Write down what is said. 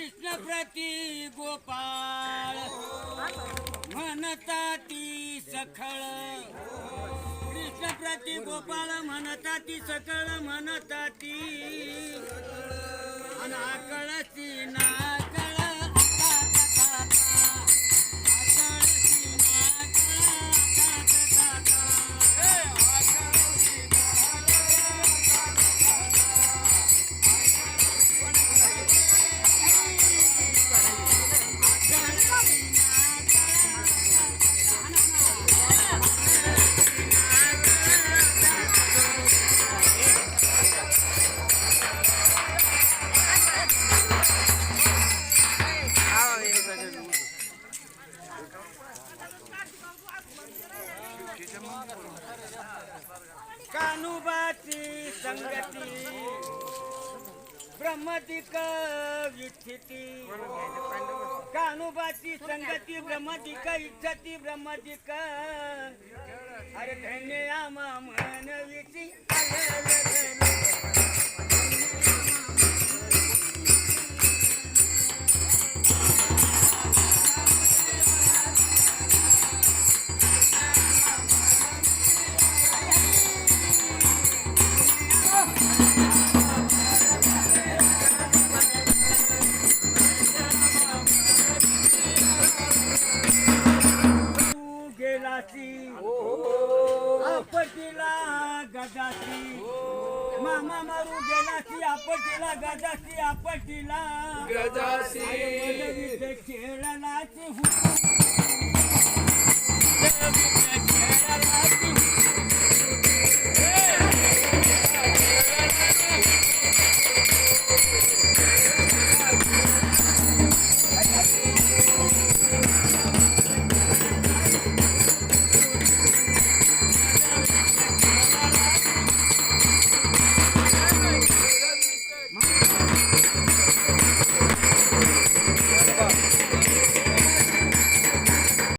कृष्ण प्रती गोपाळ म्हणता ती सखळ कृष्ण प्रती गोपाळ म्हणता ती सकळ म्हणता ती अनाकळसी नाकळ कानुबाची संगती ब्रह्मदिक विच्छिती कानुबाची संगती ब्रह्मदिक इच्छती ब्रह्मदिक अरे धन्य आमा मनविती आपटीला गजाची मामा मारू गेलाची आपटीला गजाची आपटीला गजाची खेळलाची खेळलाची